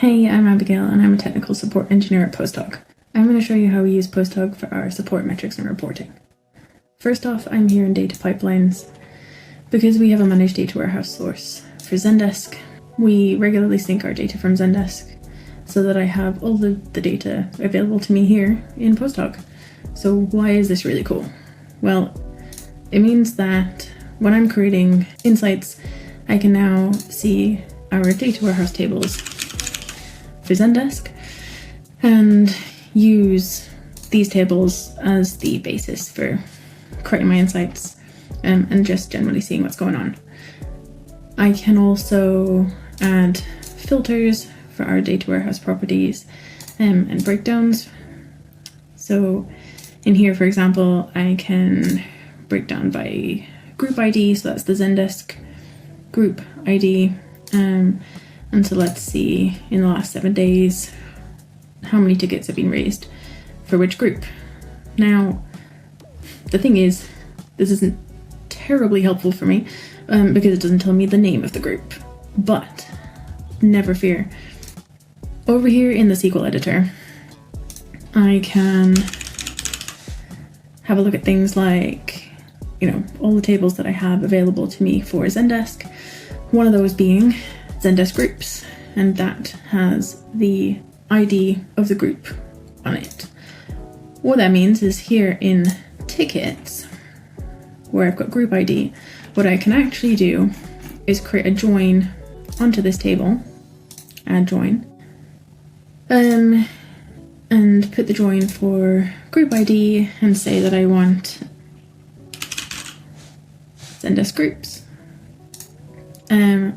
Hey, I'm Abigail and I'm a technical support engineer at PostHog. I'm going to show you how we use PostHog for our support metrics and reporting. First off, I'm here in data pipelines. Because we have a managed data warehouse source for Zendesk, we regularly sync our data from Zendesk so that I have all the data available to me here in PostHog. So why is this really cool? Well, it means that when I'm creating insights, I can now see our data warehouse tables for Zendesk and use these tables as the basis for creating my insights and just generally seeing what's going on. I can also add filters for our data warehouse properties and breakdowns. So in here, for example, I can break down by group ID, so that's the Zendesk group ID. And so let's see, in the last 7 days, how many tickets have been raised for which group. Now, the thing is, this isn't terribly helpful for me because it doesn't tell me the name of the group, but never fear. Over here in the SQL editor, I can have a look at things like, all the tables that I have available to me for Zendesk. One of those being Zendesk groups, and that has the ID of the group on it. What that means is here in tickets, where I've got group ID, what I can actually do is create a join onto this table, add join, and put the join for group ID and say that I want Zendesk groups, and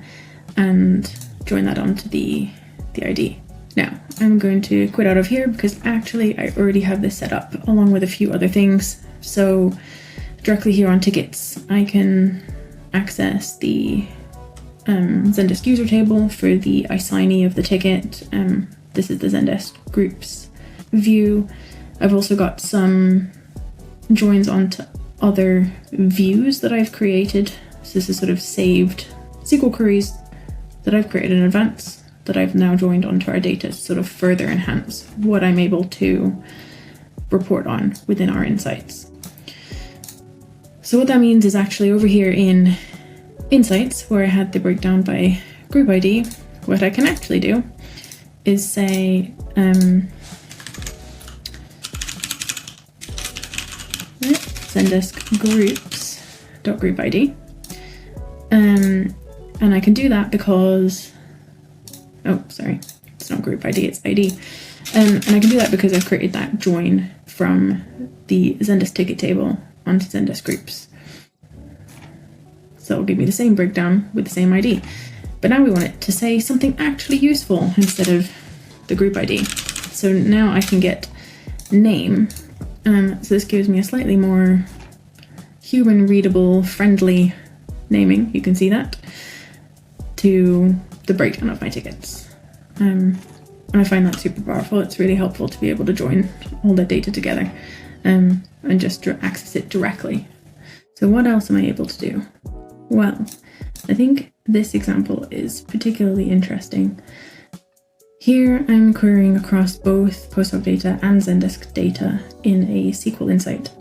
join that onto the ID. Now, I'm going to quit out of here because actually I already have this set up along with a few other things. So directly here on tickets, I can access the Zendesk user table for the assignee of the ticket. This is the Zendesk groups view. I've also got some joins onto other views that I've created. So this is sort of saved SQL queries that I've created in advance that I've now joined onto our data to sort of further enhance what I'm able to report on within our insights. So what that means is actually over here in insights, where I had the breakdown by group ID, what I can actually do is say Zendesk groups.group ID. And I can do that because, it's not group ID, it's ID. And I can do that because I've created that join from the Zendesk ticket table onto Zendesk groups. So it'll give me the same breakdown with the same ID. But now we want it to say something actually useful instead of the group ID. So now I can get name. So this gives me a slightly more human-readable, friendly naming, you can see that, to the breakdown of my tickets. And I find that super powerful. It's really helpful to be able to join all the data together and just access it directly. So what else am I able to do? Well, I think this example is particularly interesting. Here I'm querying across both PostHog data and Zendesk data in a SQL insight.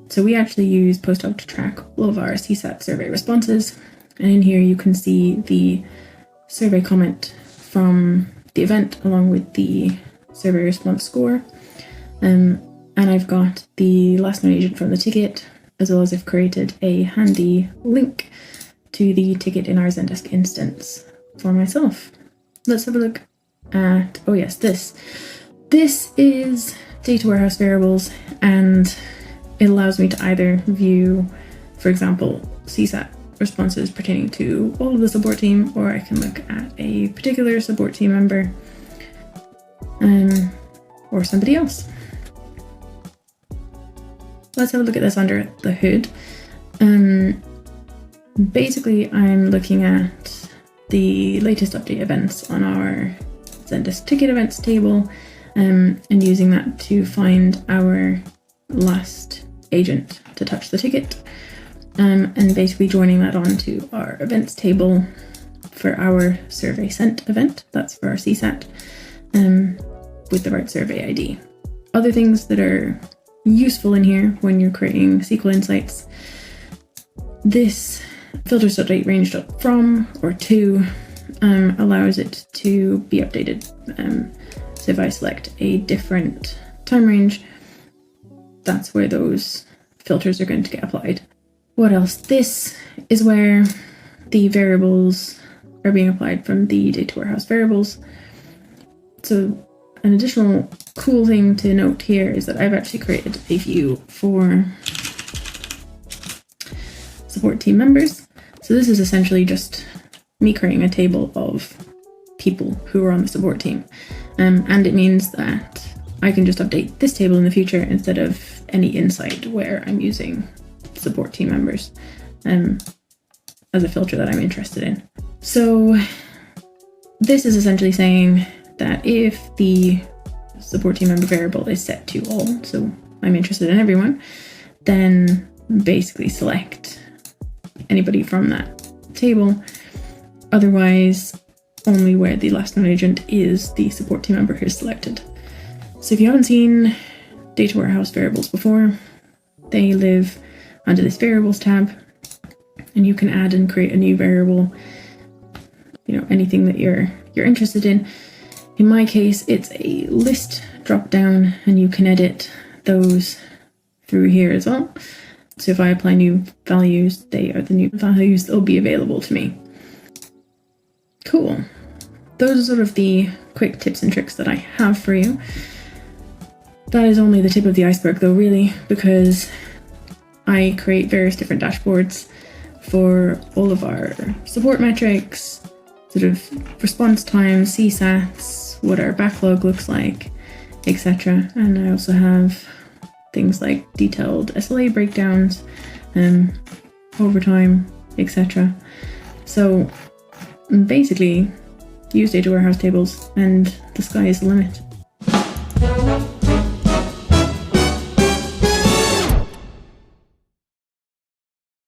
So we actually use PostHog to track all of our CSAT survey responses. And in here you can see the survey comment from the event along with the survey response score. And I've got the last known agent from the ticket, as well as I've created a handy link to the ticket in our Zendesk instance for myself. Let's have a look at, this. This is data warehouse variables, and it allows me to either view, for example, CSAT responses pertaining to all of the support team, or I can look at a particular support team member or somebody else. Let's have a look at this under the hood. Basically, I'm looking at the latest update events on our Zendesk ticket events table and using that to find our last agent to touch the ticket, and basically joining that onto our events table for our survey sent event. That's for our CSAT, with the right survey ID. Other things that are useful in here when you're creating SQL insights, this filters.dateRange.from or to allows it to be updated. So if I select a different time range, that's where those filters are going to get applied. What else? This is where the variables are being applied from the data warehouse variables. So an additional cool thing to note here is that I've actually created a view for support team members. So this is essentially just me creating a table of people who are on the support team. And it means that I can just update this table in the future instead of any insight where I'm using support team members as a filter that I'm interested in. So this is essentially saying that if the support team member variable is set to all, so I'm interested in everyone, then basically select anybody from that table. Otherwise, only where the last known agent is the support team member who's selected. So if you haven't seen data warehouse variables before, they live under this variables tab, and you can add and create a new variable, anything that you're interested in. In my case, it's a list drop down, and you can edit those through here as well. So if I apply new values, they are the new values that will be available to me. Cool. Those are sort of the quick tips and tricks that I have for you. That is only the tip of the iceberg though, really, because I create various different dashboards for all of our support metrics, sort of response times, CSATs, what our backlog looks like, etc. And I also have things like detailed SLA breakdowns, overtime, etc. So basically, use data warehouse tables and the sky is the limit.